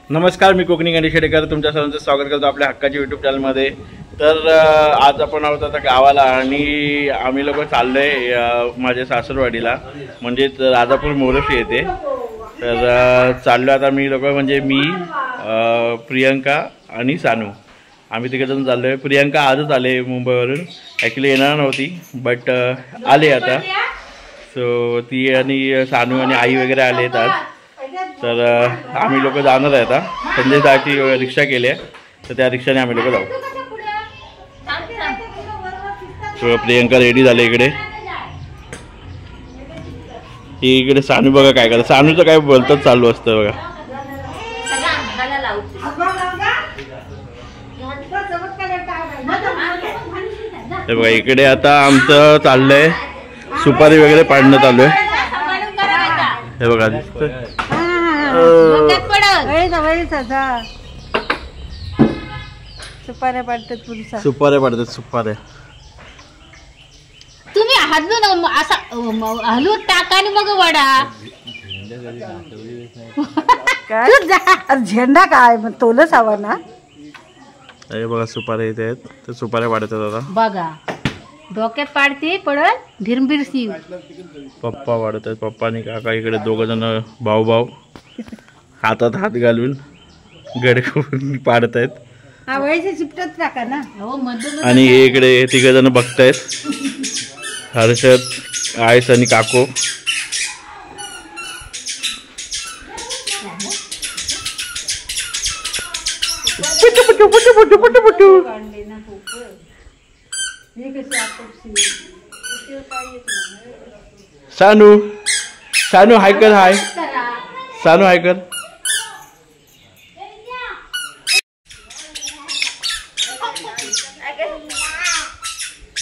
नमस्कार, मी कोकणी गणेश शेडेकर तुमच्या सर्वांचं स्वागत करतो आपल्या हक्काच्या यूट्यूब चॅनलमध्ये। तर आज आपण आहोत आता गावाला आणि आम्ही लोक चाललोय माझ्या सासरवाडीला, म्हणजेच राजापूर मोरशी येथे। तर चाललो आता मी लोक, म्हणजे मी प्रियंका आणि सानू, आम्ही तिघेजण चाललोय। प्रियंका आजच आले मुंबईवरून, ॲक्च्युली येणार नव्हती बट आले आता। सो ती आणि सानू आणि आई वगैरे आलेत आज। तर आम्ही लोक जाणार आहे आता, संजय दाची रिक्षा केली आहे, तर त्या रिक्षाने आम्ही लोक जाऊ। सो प्रियंका रेडी झाले इकडे, इकडे सानू बघा काय करत, सानूचं काय बोलतच चालू असतं बघा। हे बघा इकडे आता आमचं चाललंय सुपारी वगैरे पाडणं चालू आहे, हे बघा दिसतंय। सुपाऱ्या पाडतात पुरुषा, सुपाऱ्या पाडतात सुपाऱ्या। तुम्ही हलून असा हलून टाका आणि मग वडा काय झेंडा काय मग तोलच हवा ना। हे बघा सुपाऱ्या इथे आहेत, तर सुपाऱ्या पाडतात आता बघा, डोक्यात पाडते पडत भिरभिरसी। पप्पा वाढत आहेत, पप्पा आणि काका इकडे दोघ जण भाऊ भाऊ हातात हात घालून गडकून पाडत आहेत। चिपटत टाका ना। आणि इकडे तिघ जण बघतायत, हर्षद, आयस आणि काको। सानू सानू हाय कर, हाय सानू हाय कर।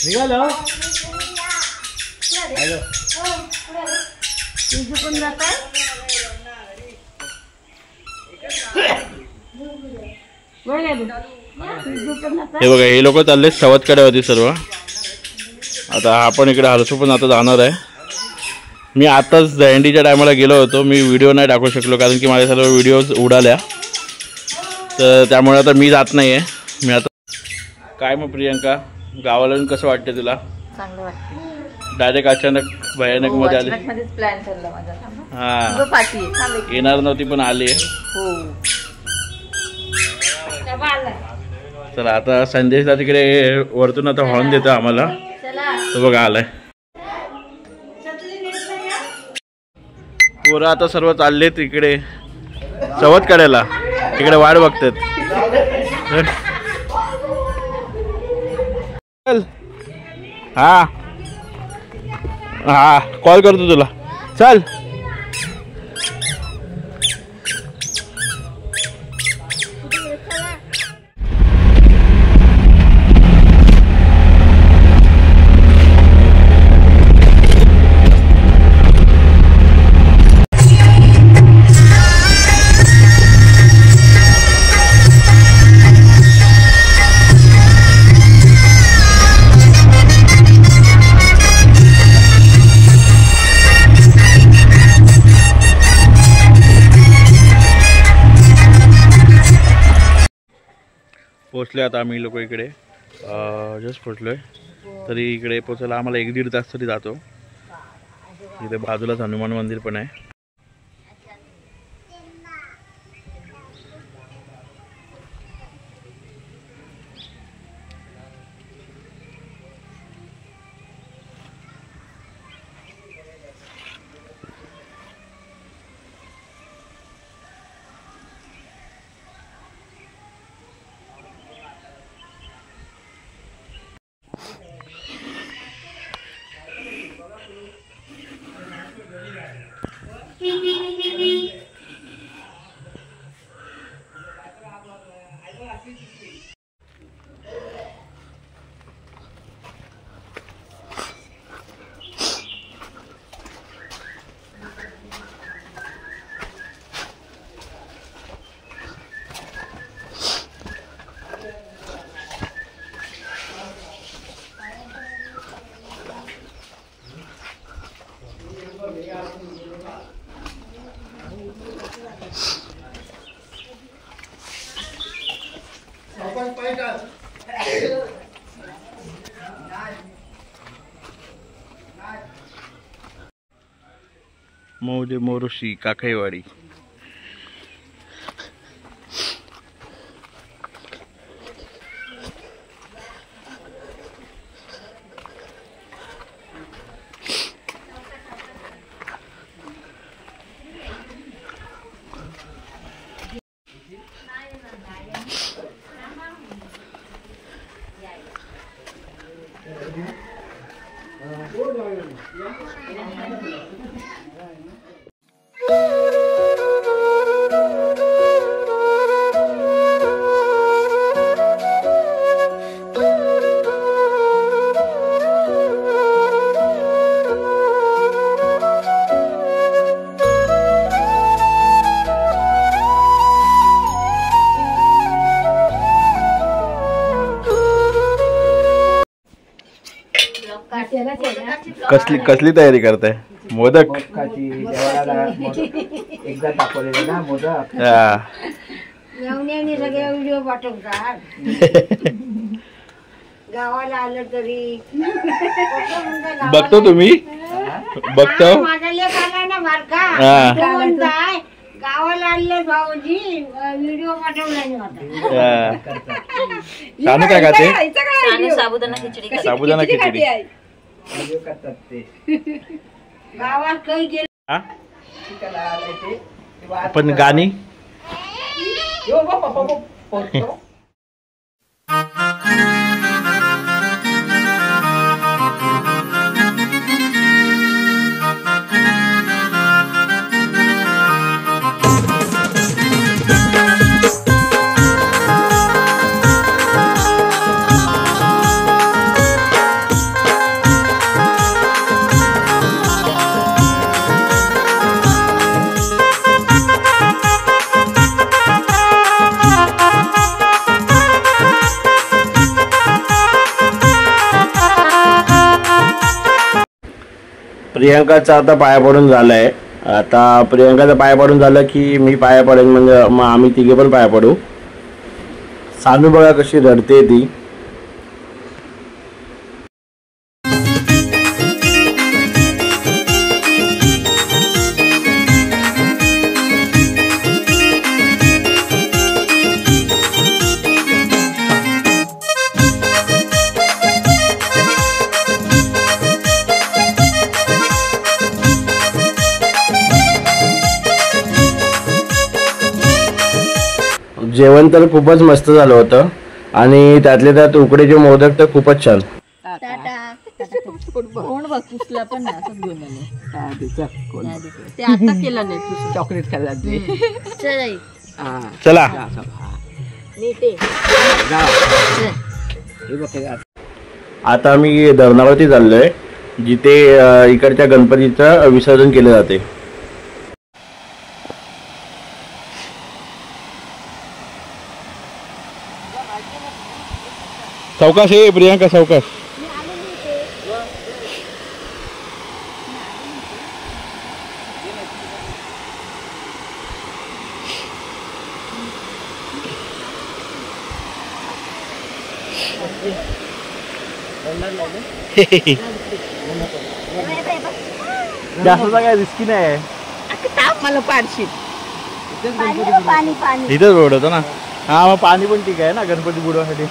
निघालो हे बघा, हे लोक चालले सवतकड्यावरती सर्व। आता आपण इकडे हरसू पण आता जाणार आहे। मी आताच दहंडीच्या टायमाला गेलो होतो, मी व्हिडिओ नाही टाकू शकलो कारण की माझ्या सर्व व्हिडिओज उडाल्या, तर त्यामुळे आता मी जात नाही आहे। मी आता काय मग प्रियंका, गावाला येऊन कसं वाटते तुला? चांगलं वाटतं। डायरेक्ट अचानक भयानक मध्ये आले। प्लॅन चालला माझा। हा, येणार नव्हती पण आली। तर आता संदेश तिकडे वरतून आता हॉर्न देतो आम्हाला, तो बघा आलाय। पोरं आता सर्व चाललेत इकडे चवत काढायला, इकडे वाट बघतात। हा हा, कॉल करतो तुला, चल। पोचले आता आम्ही लोक इकडे, जस्ट पोचलोय। तरी इकडे पोचायला आम्हाला 1-1.5 तास तरी जातो। इथे बाजूलाच हनुमान मंदिर पण आहे। मौजे मोरुशी काकईवाडी. कसली तयारी करताय? मोदक. एकदा दाखवलेलं ना मोदक. सगळ्या व्हिडिओ पाठवतात. गावाला आलं तरी बघतो तुम्ही बघतो. माझा लेख आला ना बारका, म्हणताय गावाला आले भाऊजी व्हिडिओ पाठवला नाही. सानू काय खाते? साबुदाणा खिचडी. करतात ते गावात काही गेलं. पण गाणी प्रियांकाचा आता पाया पडून झालाय. आता प्रियांकाचा पाया पडून झालं की मी पाया पडेन, म्हणजे मग आम्ही तिघे पण पाया पडू. सानू बघा कशी रडते ती. जेवण तर खूपच मस्त झालं होतं आणि त्यातले त्यात उकडीचे मोदक तर खूपच छान. कोण बघ पुसला पण नाही असंच घेऊन आले. ते आता केलं नाही. चॉकलेट खायला चला आता आम्ही धरणावरती चाललोय, जिथे इकडच्या गणपतीचं विसर्जन केले जाते. सावकाश आहे प्रियांका, सावकाश. जास्त काय रिस्की नाही. मला पाडशील इथंच ओढवतो ना. हा मग पाणी पण ठीक आहे ना गणपती बुडवासाठी.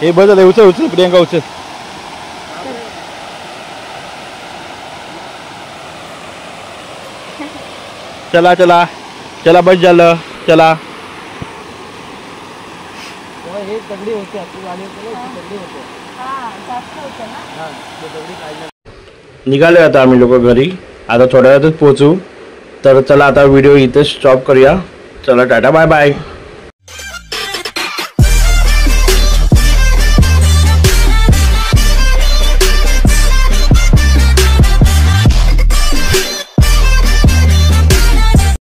हे बस झालं. उचल उचल प्रियांका उचल. चला चला चला बस झालं. चला निघाले आता आम्ही लोक घरी. आता थोड्या वेळातच पोहोचू. तर चला आता व्हिडिओ इथे स्टॉप करूया. चला टाटा बाय बाय.